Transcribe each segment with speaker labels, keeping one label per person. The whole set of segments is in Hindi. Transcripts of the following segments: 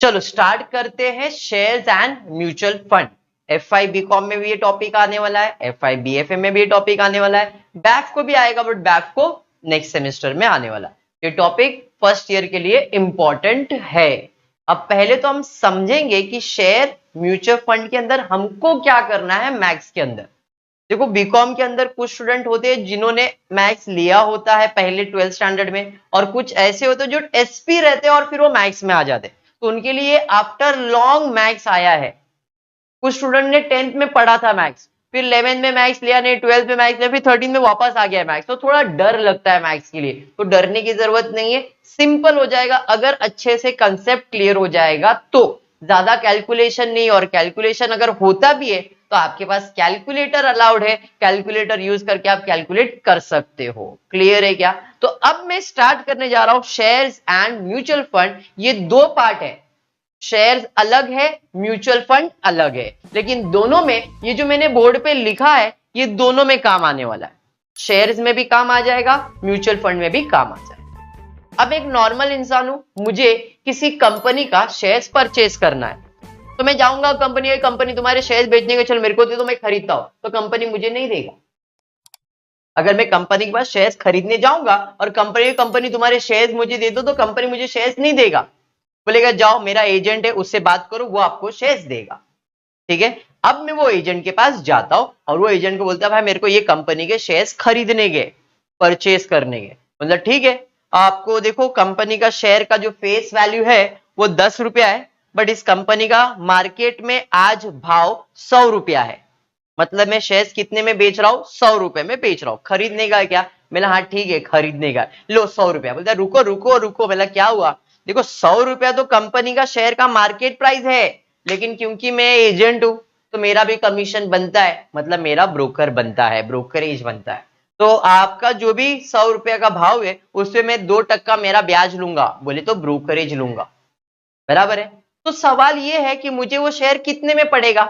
Speaker 1: चलो स्टार्ट करते हैं shares and mutual fund. FI B Com में भी ये टॉपिक आने वाला है, FI BFA में भी ये टॉपिक आने वाला है, बैफ को भी आएगा, बट बैफ को नेक्स्ट सेमेस्टर में आने वाला है। ये टॉपिक फर्स्ट ईयर के लिए इंपॉर्टेंट है। अब पहले तो हम समझेंगे कि शेयर म्यूचुअल फंड के अंदर हमको क्या करना है। मैथ्स के अंदर देखो, बीकॉम के अंदर कुछ स्टूडेंट होते हैं जिन्होंने मैथ्स लिया होता है पहले 12th स्टैंडर्ड में, और कुछ ऐसे होते हैं जो SP रहते हैं और फिर वो मैथ्स में आ जाते हैं, तो उनके लिए आफ्टर लॉन्ग मैथ्स आया है। कुछ स्टूडेंट ने 10th में पढ़ा था मैथ्स, फिर 11th में मैथ्स लिया नहीं, 12th में मैथ्स लिया, फिर 13th में वापस आ गया मैथ्स, तो थोड़ा डर लगता है मैथ्स के लिए। तो डरने की जरूरत नहीं है, सिंपल हो जाएगा अगर अच्छे से कंसेप्ट क्लियर हो जाएगा तो। ज्यादा कैलकुलेशन नहीं, और कैलकुलेशन अगर होता भी है तो आपके पास कैलकुलेटर अलाउड है, कैलकुलेटर यूज करके आप कैलकुलेट कर सकते हो। क्लियर है क्या? तो अब मैं स्टार्ट करने जा रहा हूं शेयर्स एंड म्यूचुअल फंड। ये दो पार्ट है, शेयर्स अलग है, म्यूचुअल फंड अलग है, लेकिन दोनों में ये जो मैंने बोर्ड पे लिखा है ये दोनों में काम आने वाला है। शेयर्स में भी काम आ जाएगा, म्यूचुअल फंड में भी काम आ जाएगा। अब एक नॉर्मल इंसान हूं, मुझे किसी कंपनी का शेयर्स परचेज करना है, तो मैं जाऊंगा कंपनी तुम्हारे शेयर्स बेचने के, चलो मेरे को दे दो, मैं खरीदता हूं, तो कंपनी मुझे नहीं देगा। अगर मैं कंपनी के पास शेयर्स खरीदने जाऊंगा और कंपनी तुम्हारे शेयर्स मुझे दे दो, तो कंपनी मुझे शेयर्स नहीं देगा, बोलेगा जाओ मेरा एजेंट है उससे बात करो, वो आपको शेयर्स देगा। ठीक है, अब मैं वो एजेंट के पास जाता हूं और वो एजेंट को बोलता है भाई मेरे को ये कंपनी के शेयर्स खरीदने के, परचेज करने के। मतलब ठीक है, आपको देखो कंपनी का शेयर का जो फेस वैल्यू है वो 10 रुपया है, बट इस कंपनी का मार्केट में आज भाव 100 रुपया है। मतलब मैं शेयर्स कितने में बेच रहा हूं? 100 रुपए में बेच रहा हूं। खरीदने का है क्या? मैंने हाँ ठीक है खरीदने का, लो 100 रुपया। बोलता रुको रुको रुको, बोला क्या हुआ? देखो 100 रुपया तो कंपनी का शेयर का मार्केट प्राइस है, लेकिन क्योंकि मैं एजेंट हूं तो मेरा भी कमीशन बनता है, मतलब मेरा ब्रोकर बनता है, ब्रोकरेज बनता है। तो आपका जो भी 100 रुपया का भाव है उससे मैं 2% मेरा ब्याज लूंगा, बोले तो ब्रोकरेज लूंगा। बराबर है? तो सवाल यह है कि मुझे वो शेयर कितने में पड़ेगा।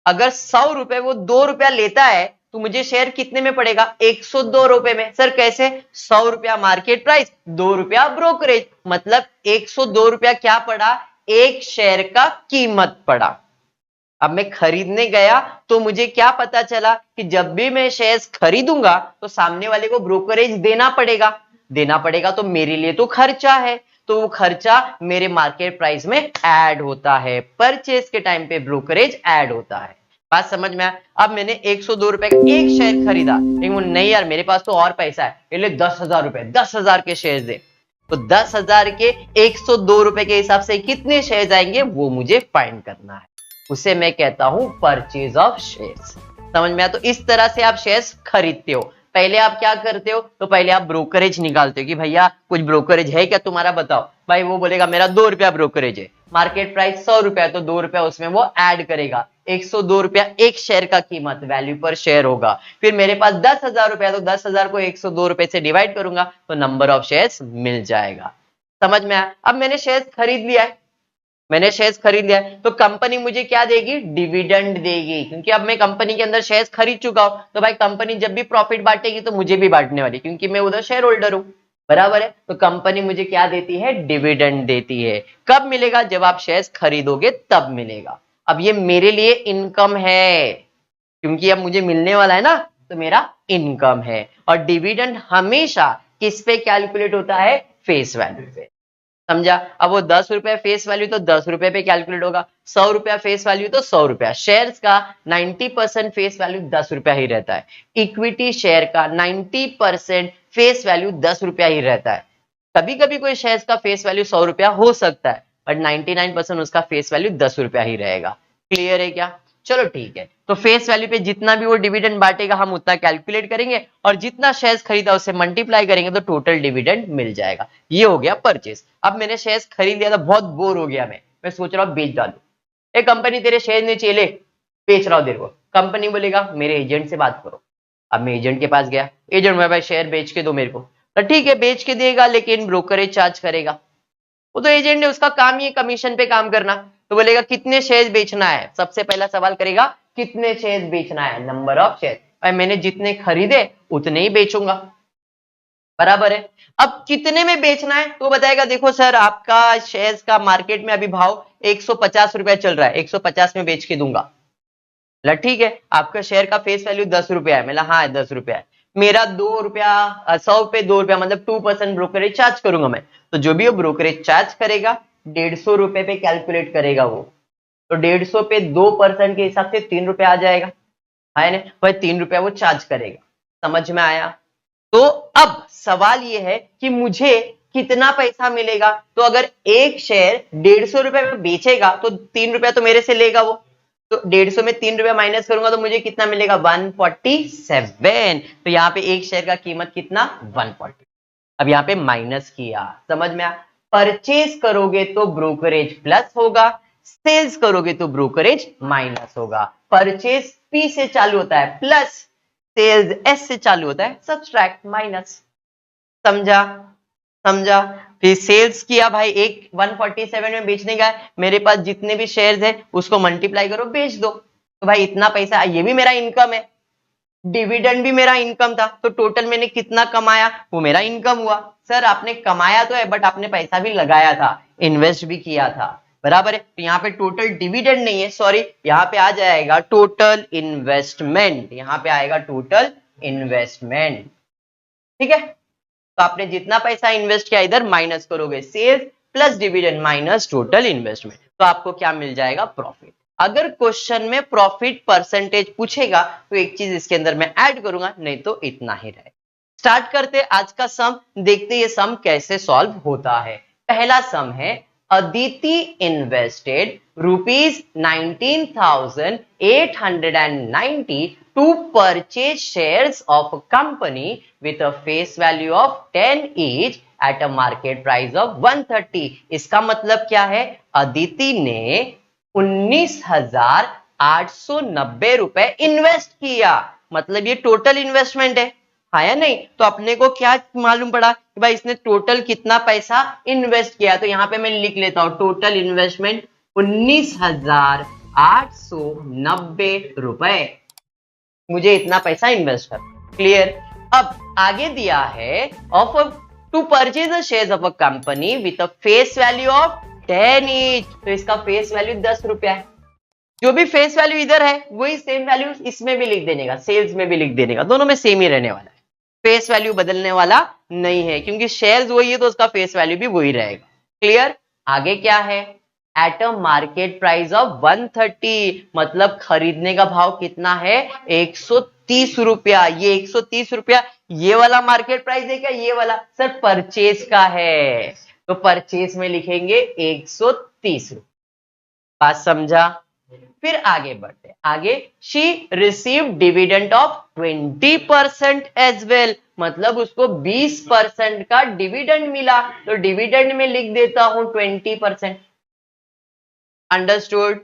Speaker 1: अगर 100 रुपए वो 2 रुपया लेता है तो मुझे शेयर कितने में पड़ेगा? 102 रुपए में। सर कैसे? 100 रुपया मार्केट प्राइस, 2 रुपया ब्रोकरेज, मतलब 102 रुपया क्या पड़ा? एक शेयर का कीमत पड़ा। अब मैं खरीदने गया तो मुझे क्या पता चला कि जब भी मैं शेयर्स खरीदूंगा तो सामने वाले को ब्रोकरेज देना पड़ेगा। देना पड़ेगा तो मेरे लिए तो खर्चा है, तो वो खर्चा मेरे मार्केट प्राइस में ऐड होता है, परचेज के टाइम पे ब्रोकरेज ऐड होता है। बात समझ में आया? अब मैंने 102 रुपए का एक शेयर खरीदा, लेकिन नहीं यार मेरे पास तो और पैसा है, इसलिए 10,000 रुपए, 10,000 के शेयर दे। तो 10,000 के 102 रुपए के हिसाब से कितने शेयर आएंगे वो मुझे फाइंड करना है, उसे मैं कहता हूं परचेज ऑफ शेयर्स। समझ में आया? तो इस तरह से आप शेयर्स खरीदते हो। पहले आप क्या करते हो? तो पहले आप ब्रोकरेज निकालते हो कि भैया कुछ ब्रोकरेज है क्या तुम्हारा, बताओ। भाई वो बोलेगा मेरा 2 रुपया ब्रोकरेज है, मार्केट प्राइस 100 रुपया, तो 2 रुपया उसमें वो ऐड करेगा। 102 रुपया एक शेयर का कीमत, वैल्यू पर शेयर होगा। फिर मेरे पास 10,000 रुपया, तो 10,000 को 102 रुपए से डिवाइड करूंगा तो नंबर ऑफ शेयर्स मिल जाएगा। समझ में आया? अब मैंने शेयर्स खरीद लिया है, मैंने शेयर्स खरीद लिया है, तो कंपनी मुझे क्या देगी? डिविडेंड देगी, क्योंकि अब मैं कंपनी के अंदर शेयर्स खरीद चुका हूं। तो भाई कंपनी जब भी प्रॉफिट बांटेगी तो मुझे भी बांटने वाली, क्योंकि मैं उधर शेयर होल्डर हूं। बराबर है? तो कंपनी मुझे क्या देती है? डिविडेंड देती है। कब मिलेगा? जब आप शेयर्स खरीदोगे तब मिलेगा। अब ये मेरे लिए इनकम है, क्योंकि अब मुझे मिलने वाला है ना, तो मेरा इनकम है। और डिविडेंड हमेशा किस पे कैलकुलेट होता है? फेस वैल्यू पे। समझा? अब वो 10 रुपए फेस वैल्यू तो 10 रुपए पे कैलकुलेट होगा, 100 रुपया फेस वैल्यू तो 100 रुपया। शेयर्स का 90% फेस वैल्यू 10 रुपया ही रहता है। इक्विटी शेयर का 90% फेस वैल्यू 10 रुपया ही रहता है। कभी कभी कोई शेयर्स का फेस वैल्यू 100 रुपया हो सकता है, बट 99% उसका फेस वैल्यू 10 रुपया ही रहेगा। क्लियर है क्या? चलो ठीक है, तो फेस वैल्यू पे जितना भी वो डिविडेंड बांटेगा हम उतना कैलकुलेट करेंगे, और जितना शेयर्स खरीदा उससे मल्टीप्लाई करेंगे तो टोटल डिविडेंड मिल जाएगा। ये हो गया परचेस। अब मैंने शेयर्स खरीद लिया था, बहुत बोर हो गया, मैं सोच रहा हूं बेच डालू। एक कंपनी तेरे शेयर नहीं चाहिए, ले बेच रहा हूं तेरे को। कंपनी बोलेगा मेरे एजेंट से बात करो। अब मैं एजेंट के पास गया, एजेंट में भाई शेयर बेच के दो मेरे को, तो ठीक है बेच के देगा, लेकिन ब्रोकरेज चार्ज करेगा। वो तो एजेंट है, उसका काम ही है कमीशन पे काम करना। तो बोलेगा कितने शेयर बेचना है, सबसे पहला सवाल करेगा कितने शेयर बेचना है, नंबर ऑफ शेयर। भाई मैंने जितने खरीदे उतने ही बेचूंगा। बराबर है। अब कितने में बेचना है तो बताएगा, देखो सर आपका शेयर्स का मार्केट में अभी भाव 150 रुपया चल रहा है, 150 में बेच के दूंगा। बोला ठीक है, आपका शेयर का फेस वैल्यू 10 रुपया है। मैं हाँ है 10 रुपया है, मेरा 2 रुपया 100 पे 2 रुपया मतलब 2% ब्रोकरेज चार्ज करूंगा मैं। तो जो भी वो ब्रोकरेज चार्ज करेगा 150 रुपए पे कैलकुलेट करेगा वो। तो 150 पे 2% के हिसाब से 3 रुपया आ जाएगा, है ना, वह 3 रुपया वो चार्ज करेगा। समझ में आया। तो अब सवाल ये है कि मुझे कितना पैसा मिलेगा। तो अगर एक शेयर 150 रुपए में बेचेगा तो 3 रुपया तो मेरे से लेगा वो। तो 150 में 3 रुपया माइनस करूंगा तो मुझे कितना मिलेगा 147। तो यहाँ पे एक शेयर का कीमत कितना 140। अब यहाँ पे माइनस किया, समझ में आया। परचेज करोगे तो ब्रोकरेज प्लस होगा, सेल्स करोगे तो ब्रोकरेज माइनस होगा। परचेज पी से चालू होता है प्लस, सेल्स एस से चालू होता है सब्सट्रैक्ट माइनस। समझा, समझा। फिर सेल्स किया भाई, एक 147 में बेचने का है, मेरे पास जितने भी शेयर्स है उसको मल्टीप्लाई करो बेच दो। तो भाई इतना पैसा, ये भी मेरा इनकम है, डिविडेंड भी मेरा इनकम था। तो टोटल मैंने कितना कमाया वो मेरा इनकम हुआ। सर आपने कमाया तो है बट आपने पैसा भी लगाया था, इन्वेस्ट भी किया था, बराबर है। तो यहाँ पे टोटल डिविडेंड नहीं है, सॉरी, यहाँ पे आ जाएगा टोटल इन्वेस्टमेंट, यहाँ पे आएगा टोटल इन्वेस्टमेंट। ठीक है, तो आपने जितना पैसा इन्वेस्ट किया इधर माइनस करोगे, sales plus dividend minus total investment, तो आपको क्या मिल जाएगा प्रॉफिट। अगर क्वेश्चन में प्रॉफिट परसेंटेज पूछेगा तो एक चीज इसके अंदर मैं ऐड करूंगा, नहीं तो इतना ही रहे। स्टार्ट करते आज का सम, देखते ये सम कैसे सॉल्व होता है। पहला सम है, Aditi invested ₹19,890 to purchase shares of a company with a face value of 10 each at a market price of 130। इसका मतलब क्या है, अदिति ने 19,890 रुपए इन्वेस्ट किया, मतलब ये टोटल इन्वेस्टमेंट है, या नहीं। तो अपने को क्या मालूम पड़ा कि भाई इसने टोटल कितना पैसा इन्वेस्ट किया। तो यहां पे मैं लिख लेता हूं टोटल इन्वेस्टमेंट 19,890 रुपए, मुझे इतना पैसा इन्वेस्ट कर। क्लियर। अब आगे दिया है of to purchase the shares of a company with a face value of 10 each. तो इसका फेस वैल्यू 10 रुपया है। जो भी फेस वैल्यू इधर है वही सेम वैल्यू इसमें भी लिख देने का, सेल्स में भी लिख देने का, दोनों में सेम ही रहने वाला है, फेस वैल्यू बदलने वाला नहीं है, क्योंकि शेयर्स वही है तो उसका फेस वैल्यू भी वही रहेगा। क्लियर। आगे क्या है, at a market price of 130, मतलब खरीदने का भाव कितना है 130 रुपया। ये 130 रुपया ये वाला मार्केट प्राइस है क्या, ये वाला सर परचेज का है, तो परचेज में लिखेंगे 130 रुपया। बात समझा। फिर आगे बढ़ते, आगे she receive dividend of 20% as well, मतलब उसको 20% का डिविडेंड मिला। तो डिविडेंड में लिख देता हूं 20%। अंडरस्टूड।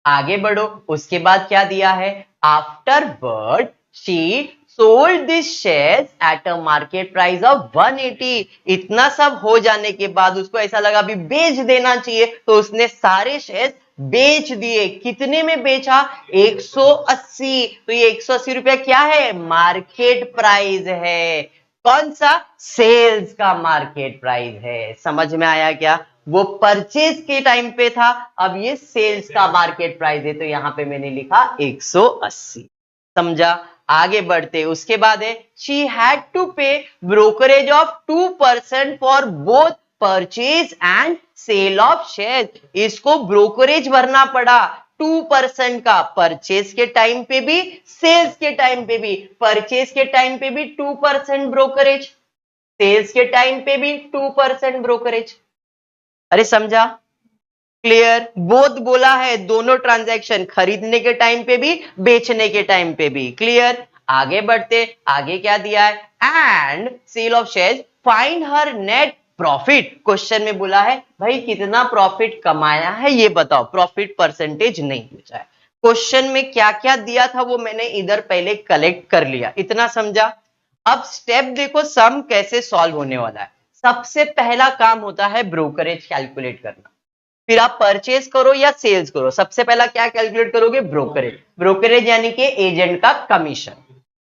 Speaker 1: आगे बढ़ो, उसके बाद क्या दिया है, after word she sold this shares at a market price of 180। इतना सब हो जाने के बाद उसको ऐसा लगा अभी बेच देना चाहिए, तो उसने सारे शेयर्स बेच दिए। कितने में बेचा 180। तो ये 180 रुपया क्या है, मार्केट प्राइस है। कौन सा, सेल्स का मार्केट प्राइस है। समझ में आया क्या, वो परचेज के टाइम पे था, अब ये सेल्स का मार्केट प्राइस है, तो यहां पे मैंने लिखा 180। समझा। आगे बढ़ते, उसके बाद है she had to pay brokerage of 2% for both purchase and sale of share. इसको ब्रोकरेज भरना पड़ा 2% का, परचेज के टाइम पे भी सेल्स के टाइम पे भी। परचेज के टाइम पे भी 2% ब्रोकरेज, सेल्स के टाइम पे भी 2% ब्रोकरेज। अरे समझा। क्लियर। बोथ बोला है, दोनों ट्रांजैक्शन, खरीदने के टाइम पे भी बेचने के टाइम पे भी। क्लियर। आगे बढ़ते, आगे क्या दिया है, and sale of share find her net profit. Question में बोला है भाई कितना प्रॉफिट कमाया है ये बताओ, प्रॉफिट परसेंटेज नहीं पूछा है। क्वेश्चन में क्या क्या दिया था वो मैंने इधर पहले कलेक्ट कर लिया, इतना समझा। अब स्टेप देखो सम कैसे सॉल्व होने वाला है। सबसे पहला काम होता है ब्रोकरेज कैलकुलेट करना। फिर आप परचेज करो या सेल्स करो, सबसे पहला क्या कैलकुलेट करोगे, ब्रोकरेज। ब्रोकरेज यानी कि एजेंट का कमीशन।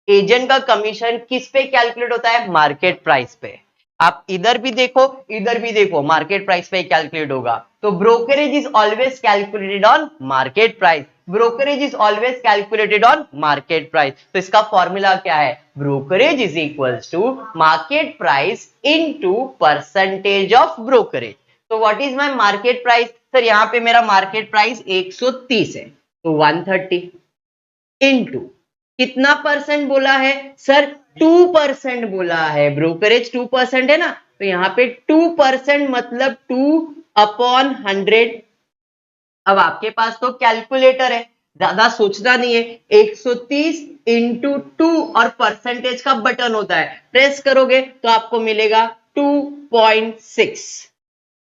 Speaker 1: एजेंट का कमीशन किस पे कैलकुलेट होता है? मार्केट प्राइस पे। आप इधर भी देखो, इधर भी देखो, मार्केट प्राइस पे कैलकुलेट होगा। तो brokerage is always calculated on market price. Brokerage is always calculated on market price. तो इसका फॉर्मूला क्या है? Brokerage is equals to market price into percentage of brokerage. तो what is my market price? Sir यहाँ पे मेरा मार्केट प्राइस 130 है, तो 130 इनटू कितना परसेंट बोला है? सर 2% बोला है। ब्रोकरेज 2% है ना, तो यहाँ पे 2% मतलब 2/100। अब आपके पास तो कैलकुलेटर है, ज्यादा सोचना नहीं है। 130 इंटू 2 और परसेंटेज का बटन होता है, प्रेस करोगे तो आपको मिलेगा 2.6।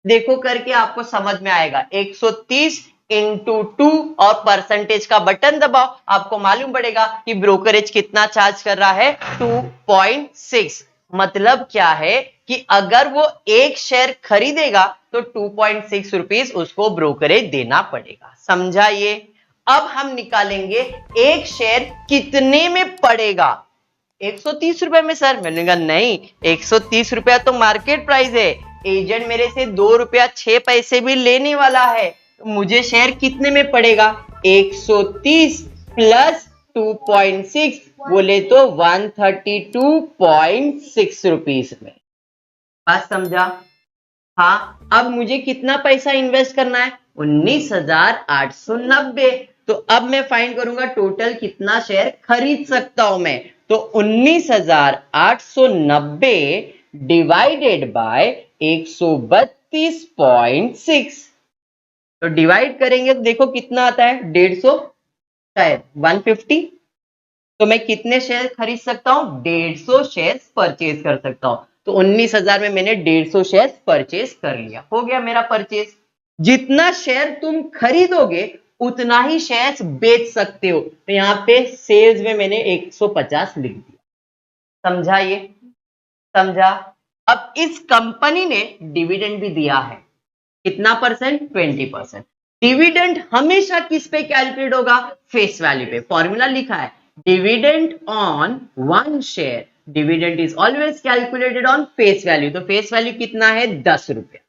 Speaker 1: देखो करके आपको समझ में आएगा। 130 इंटू 2 और परसेंटेज का बटन दबाओ, आपको मालूम पड़ेगा कि ब्रोकरेज कितना चार्ज कर रहा है? 2.6। मतलब क्या है कि अगर वो एक शेयर खरीदेगा तो 2.6 रुपीज उसको ब्रोकरेज देना पड़ेगा। समझा ये? अब हम निकालेंगे एक शेयर कितने में पड़ेगा। 130 रुपए में सर। मैंने कहा नहीं, 130 रुपया तो मार्केट प्राइस है। एजेंट मेरे से 2 रुपया 6 पैसे भी लेने वाला है, तो मुझे शेयर कितने में पड़ेगा? 130 प्लस 2.6 बोले तो 132.6 रुपीस में। बात समझा? हाँ। अब मुझे कितना पैसा इन्वेस्ट करना है? 19,890। तो अब मैं फाइंड करूंगा टोटल कितना शेयर खरीद सकता हूं मैं। तो 19,890 डिवाइडेड बाय 132.6। तो डिवाइड करेंगे तो देखो कितना आता है? 150, शायद 150। तो मैं कितने शेयर खरीद सकता हूं? 150 शेयर परचेज कर सकता हूं। तो 19,000 में मैंने 150 शेयर परचेज कर लिया, हो गया मेरा परचेज। जितना शेयर तुम खरीदोगे उतना ही शेयर बेच सकते हो, तो यहां पे सेल्स में मैंने 150 लिख दिया। समझा ये? समझा? अब इस कंपनी ने डिविडेंड भी दिया है, कितना परसेंट? 20%। डिविडेंड हमेशा किस पे कैलकुलेट होगा? फेस वैल्यू पे। फॉर्मूला लिखा है, dividend on 1 share, dividend is always calculated on face value. तो फेस वैल्यू कितना है? 10 रुपया।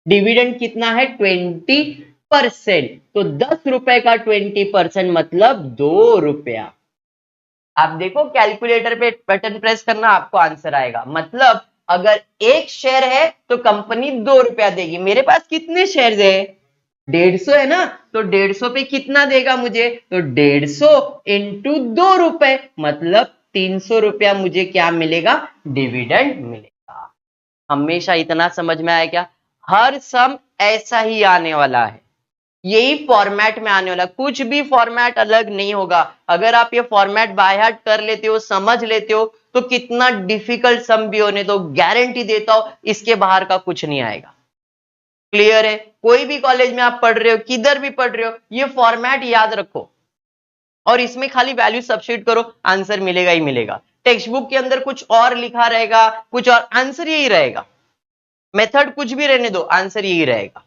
Speaker 1: डिविडेंड कितना है? 20%। तो 10 रुपए का 20% मतलब 2 रुपया। आप देखो कैलकुलेटर पे बटन प्रेस करना, आपको आंसर आएगा। मतलब अगर एक शेयर है तो कंपनी 2 रुपया देगी। मेरे पास कितने शेयर है? 150 है ना, तो 150 पे कितना देगा मुझे? तो 150 इंटू 2 रुपए मतलब 300 रुपया मुझे क्या मिलेगा? डिविडेंड मिलेगा। हमेशा इतना समझ में आया क्या? हर सम ऐसा ही आने वाला है, यही फॉर्मेट में आने वाला, कुछ भी फॉर्मेट अलग नहीं होगा। अगर आप ये फॉर्मेट बाय हार्ट कर लेते हो, समझ लेते हो, तो कितना डिफिकल्ट सम भी होने दो, गारंटी देता हूं इसके बाहर का कुछ नहीं आएगा। क्लियर है? कोई भी कॉलेज में आप पढ़ रहे हो, किधर भी पढ़ रहे हो, ये फॉर्मेट याद रखो और इसमें खाली वैल्यू सब्स्टिट्यूट करो, आंसर मिलेगा ही मिलेगा। टेक्स्ट बुक के अंदर कुछ और लिखा रहेगा, कुछ और, आंसर यही रहेगा। मेथड कुछ भी रहने दो, आंसर यही रहेगा।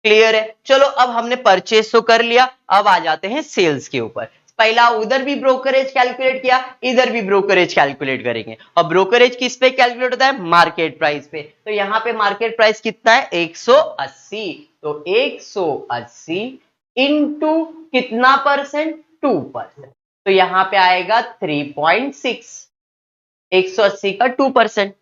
Speaker 1: क्लियर है? चलो अब हमने परचेज तो कर लिया, अब आ जाते हैं सेल्स के ऊपर। पहला उधर भी ब्रोकरेज कैलकुलेट किया, इधर भी ब्रोकरेज कैलकुलेट करेंगे। और ब्रोकरेज किस पे कैलकुलेट होता है? मार्केट प्राइस पे। तो यहां पे मार्केट प्राइस कितना है? 180। तो 180 इंटू कितना परसेंट? 2%। तो यहां पे आएगा 3.6। 180 का 2%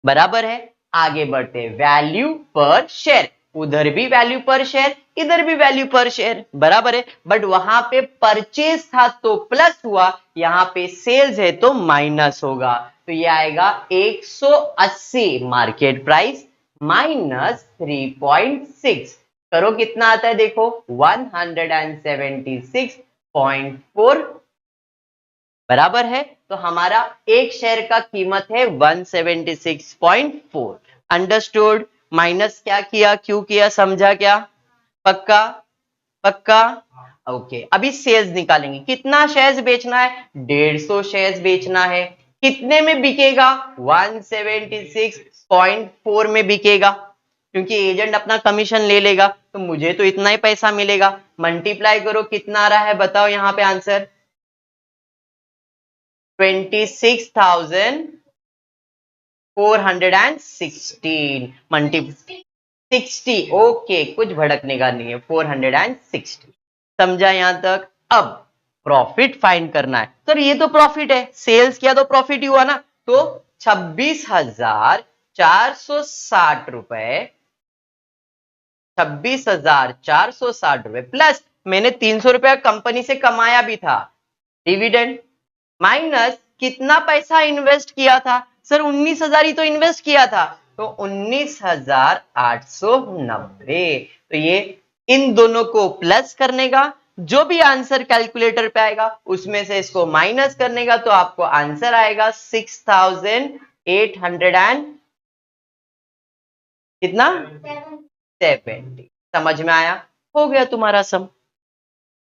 Speaker 1: बराबर है। आगे बढ़ते हैं, वैल्यू पर शेयर। उधर भी वैल्यू पर शेयर, इधर भी वैल्यू पर शेयर, बराबर है। बट वहां पे परचेज था तो प्लस हुआ, यहां पे सेल्स है तो माइनस होगा। तो ये आएगा 180 मार्केट प्राइस माइनस 3.6। करो कितना आता है देखो, 176.4 बराबर है। तो हमारा एक शेयर का कीमत है 176.4। अंडरस्टूड? माइनस क्या किया, क्यों किया, समझा क्या? पक्का? पक्का? ओके। अभी सेल्स निकालेंगे। कितना शेयर्स बेचना है? 150 शेयर्स बेचना है। कितने में बिकेगा? 176.4 में बिकेगा, क्योंकि एजेंट अपना कमीशन ले लेगा, तो मुझे तो इतना ही पैसा मिलेगा। मल्टीप्लाई करो, कितना आ रहा है बताओ यहां पे आंसर। 26,416 मल्टीप्लाई 60। ओके, कुछ भड़कने का नहीं है, 460। समझा यहां तक? अब प्रॉफिट फाइंड करना है। सर ये तो प्रॉफिट है, सेल्स किया तो प्रॉफिट ही हुआ ना, तो 26,460 रुपए, 26,460 रुपए प्लस मैंने 300 रुपया कंपनी से कमाया भी था, डिविडेंड, माइनस कितना पैसा इन्वेस्ट किया था? सर 19,000 ही तो इन्वेस्ट किया था, तो 19,890। तो ये इन दोनों को प्लस करने का, जो भी आंसर कैलकुलेटर पे आएगा उसमें से इसको माइनस करने का, तो आपको आंसर आएगा 6,800 एंड कितना, 70। समझ में आया? हो गया तुम्हारा सम।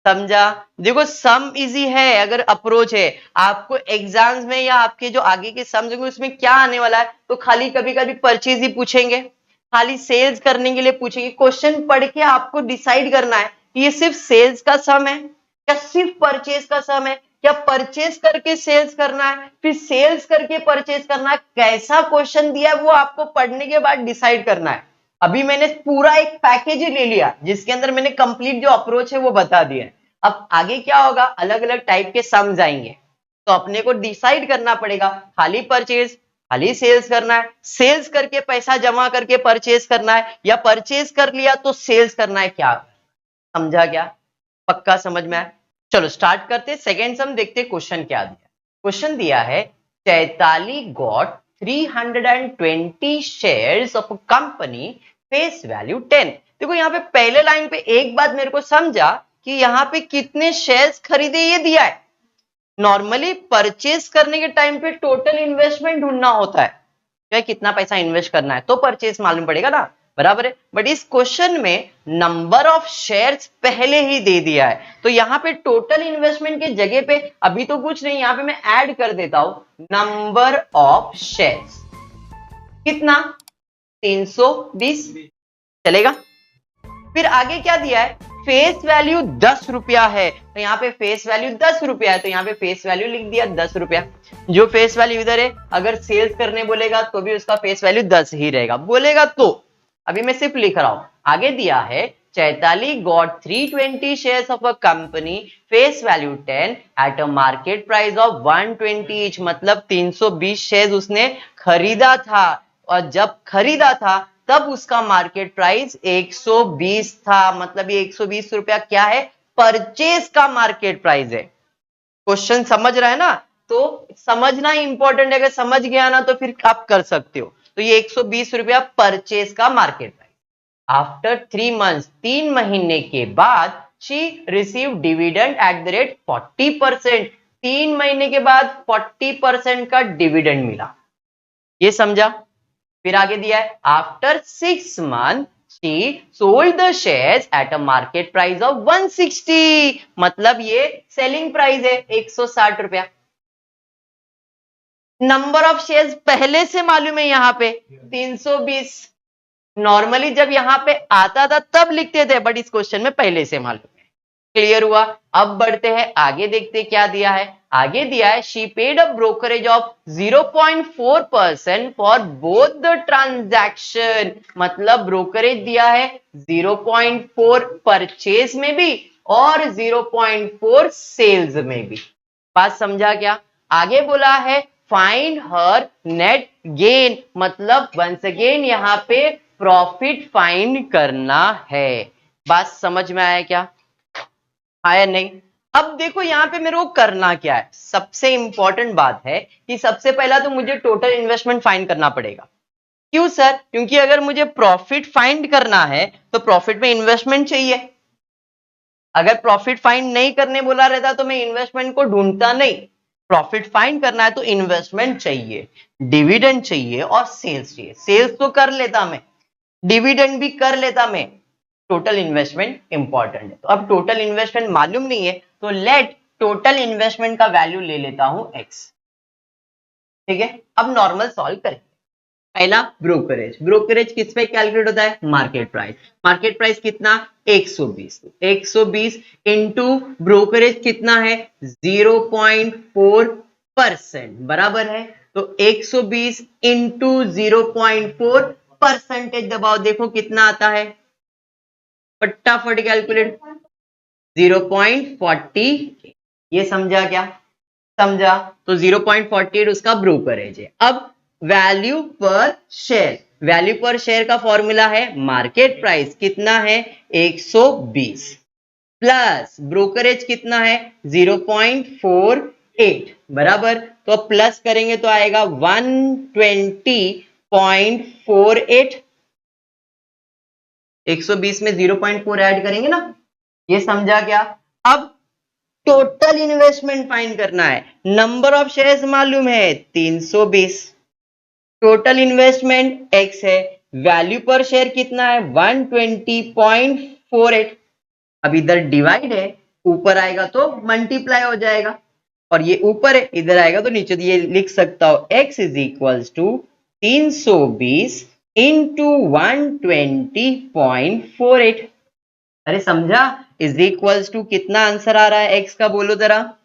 Speaker 1: समझा? देखो सम इजी है अगर अप्रोच है। आपको एग्जाम्स में या आपके जो आगे के सम्स होंगे उसमें क्या आने वाला है, तो खाली कभी कभी परचेज ही पूछेंगे, खाली सेल्स करने के लिए पूछेंगे। क्वेश्चन पढ़ के आपको डिसाइड करना है कि ये सिर्फ सेल्स का सम है या सिर्फ परचेज का सम है, क्या परचेज करके सेल्स करना है, फिर सेल्स करके परचेज करना है, कैसा क्वेश्चन दिया है वो आपको पढ़ने के बाद डिसाइड करना है। अभी मैंने पूरा एक पैकेज ही ले लिया जिसके अंदर मैंने कंप्लीट जो अप्रोच है वो बता दिया है। अब आगे क्या होगा, अलग अलग टाइप के सम्स आएंगे, तो अपने को डिसाइड करना पड़ेगा, खाली परचेज, खाली सेल्स करना है, सेल्स करके पैसा जमा करके परचेज करना है, या परचेज कर लिया तो सेल्स करना है, क्या? समझा क्या? पक्का समझ में आया? चलो स्टार्ट करते, सेकेंड सम देखते क्वेश्चन क्या दिया। क्वेश्चन दिया है Chaitali got 320 shares of company face value 10। देखो यहाँ पे पहले लाइन पे एक बात मेरे को समझा कि यहाँ पे कितने शेयर्स खरीदे ये दिया है। नॉर्मली परचेज करने के टाइम पे टोटल इन्वेस्टमेंट ढूंढना होता है, क्या कितना पैसा इन्वेस्ट करना है तो परचेज मालूम पड़ेगा ना, बराबर है। बट इस क्वेश्चन में नंबर ऑफ शेयर्स पहले ही दे दिया है, तो यहाँ पे टोटल इन्वेस्टमेंट के जगह पे अभी तो कुछ नहीं, यहाँ पे मैं ऐड कर देता हूं नंबर ऑफ शेयर्स, कितना, 320 चलेगा। फिर आगे क्या दिया है, फेस वैल्यू 10 रुपया है, तो यहाँ पे फेस वैल्यू 10 रुपया है, तो यहाँ पे फेस वैल्यू लिख दिया 10 रुपया। जो फेस वैल्यू इधर है, अगर सेल्स करने बोलेगा तो भी उसका फेस वैल्यू 10 ही रहेगा, बोलेगा तो। अभी मैं सिर्फ लिख रहा हूं, आगे दिया है Chaitali got 320 shares of a company face value 10 at a market price of 120 each, मतलब 320 शेयर्स उसने खरीदा था, और जब खरीदा था तब उसका मार्केट प्राइस 120 था, मतलब ये 120 रुपया क्या है, परचेज का मार्केट प्राइस है। क्वेश्चन समझ रहा है ना? तो समझना इंपॉर्टेंट है, अगर समझ गया ना तो फिर आप कर सकते हो। तो ये 120 रुपया परचेज का मार्केट प्राइस। आफ्टर 3 मंथ्स, 3 महीने के बाद she receive dividend at the rate 40%, 3 महीने के बाद 40% का डिविडेंड मिला, ये समझा? फिर आगे दिया है after 6 month she sold the shares at a market price of 160, मतलब ये सेलिंग प्राइस है 160 रुपया। नंबर ऑफ शेयर्स पहले से मालूम है यहां पे 320, नॉर्मली जब यहां पे आता था तब लिखते थे, बट इस क्वेश्चन में पहले से मालूम है। क्लियर हुआ? अब बढ़ते हैं आगे, देखते क्या दिया है। आगे दिया है she paid a brokerage of 0.4% for both the transaction, मतलब ब्रोकरेज दिया है 0.4 परचेज में भी और 0.4 सेल्स में भी। बात समझा क्या? आगे बोला है फाइंड हर नेट गेन, मतलब वंस अगेन यहां पे प्रॉफिट फाइंड करना है। बात समझ में आया क्या? आया नहीं? अब देखो यहां पे मेरे को करना क्या है, सबसे इंपॉर्टेंट बात है कि सबसे पहला तो मुझे टोटल इन्वेस्टमेंट फाइंड करना पड़ेगा। क्यों सर? क्योंकि अगर मुझे प्रॉफिट फाइंड करना है तो प्रॉफिट में इन्वेस्टमेंट चाहिए। अगर प्रॉफिट फाइंड नहीं करने बोला रहता तो मैं इन्वेस्टमेंट को ढूंढता नहीं। प्रॉफिट फाइंड करना है तो इन्वेस्टमेंट चाहिए, डिविडेंड चाहिए और सेल्स चाहिए। सेल्स तो कर लेता मैं, डिविडेंड भी कर लेता मैं, टोटल इन्वेस्टमेंट इंपॉर्टेंट है। तो अब टोटल इन्वेस्टमेंट मालूम नहीं है, तो लेट टोटल इन्वेस्टमेंट का वैल्यू ले लेता हूं x। ठीक है, अब नॉर्मल सॉल्व करें। पहला ब्रोकरेज, ब्रोकरेज किस पे कैलकुलेट होता है, मार्केट प्राइस। मार्केट प्राइस कितना, 120, 120 इंटू ब्रोकरेज कितना है 0.4 परसेंट बराबर है। तो 120 इंटू 0.4 परसेंटेज दबाव देखो कितना आता है, फटाफट कैलकुलेट 0.40। ये समझा क्या, समझा। तो 0.48 उसका ब्रोकरेज है। अब वैल्यू पर शेयर, वैल्यू पर शेयर का फॉर्मूला है मार्केट प्राइस कितना है 120 प्लस ब्रोकरेज कितना है 0.48 बराबर। तो अब प्लस करेंगे तो आएगा 120.48। 120 में 0.4 ऐड करेंगे ना, ये समझा क्या। अब टोटल इन्वेस्टमेंट फाइंड करना है, नंबर ऑफ शेयर्स मालूम है 320, टोटल इन्वेस्टमेंट x है, वैल्यू पर शेयर कितना है 120.48। अब इधर डिवाइड है, ऊपर आएगा तो मल्टीप्लाई हो जाएगा, और ये ऊपर है इधर आएगा तो नीचे, ये लिख सकता हो x is equals to 320 into 120.48। अरे समझा, इज इक्वल्स टू कितना आंसर आ रहा है x का, बोलो जरा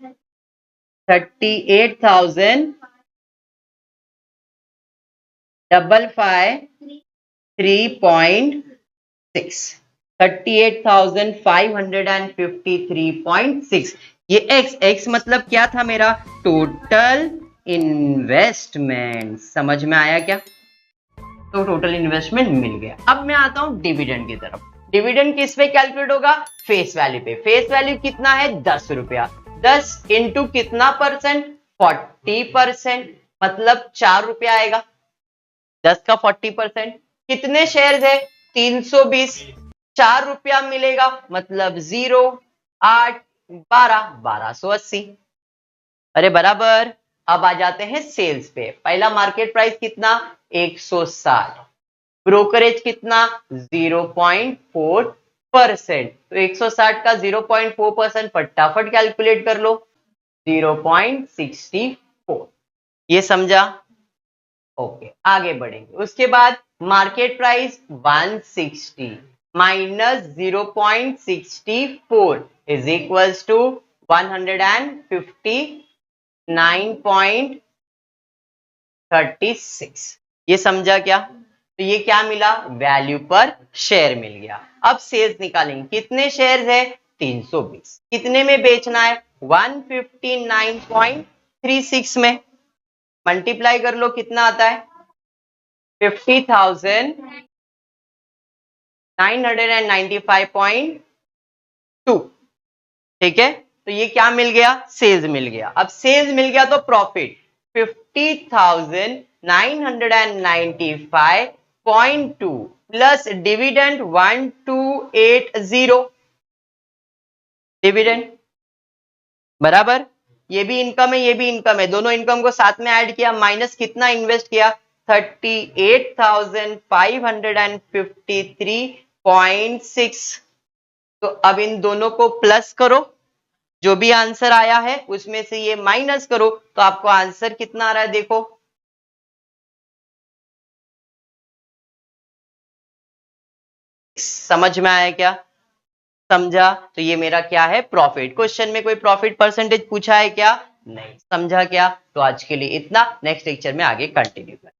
Speaker 1: 38,553.6, 38,553.6। ये x मतलब क्या था मेरा, टोटल इन्वेस्टमेंट। समझ में आया क्या, तो टोटल इन्वेस्टमेंट मिल गया। अब मैं आता हूं डिविडेंड की तरफ। डिविडेंड किस पे कैलकुलेट होगा, फेस वैल्यू पे। फेस वैल्यू कितना है 10 रुपया, 10 इंटू कितना परसेंट 40%, मतलब 4 रुपया आएगा 10 का 40%। कितने शेयर है 320, 4 रुपया मिलेगा मतलब 0, 8, 12, 1280। अरे बराबर। अब आ जाते हैं सेल्स पे। पहला मार्केट प्राइस कितना 160, ब्रोकरेज कितना 0.4%। तो 160 का 0.4% फटाफट कैलकुलेट कर लो 0.64। ये समझा, ओके। आगे बढ़ेंगे, उसके बाद market price 160 minus 0.64 is equals to 159.36। ये समझा क्या, तो ये क्या मिला, वैल्यू पर शेयर मिल गया। अब सेल्स निकालेंगे, कितने शेयर है 320, कितने में बेचना है 159.36 में, मल्टीप्लाई कर लो कितना आता है 50,995.2। ठीक है, तो ये क्या मिल गया, सेल्स मिल गया। अब सेल्स मिल गया तो प्रॉफिट 50,995.2 प्लस डिविडेंड 1280 डिविडेंड बराबर। ये भी इनकम है, ये भी इनकम है, दोनों इनकम को साथ में ऐड किया, माइनस कितना इन्वेस्ट किया 38,553.6। तो अब इन दोनों को प्लस करो, जो भी आंसर आया है उसमें से ये माइनस करो, तो आपको आंसर कितना आ रहा है देखो, समझ में आया क्या, समझा। तो ये मेरा क्या है प्रॉफिट। क्वेश्चन में कोई प्रॉफिट परसेंटेज पूछा है क्या, नहीं। समझा क्या, तो आज के लिए इतना, नेक्स्ट लेक्चर में आगे कंटिन्यू करें।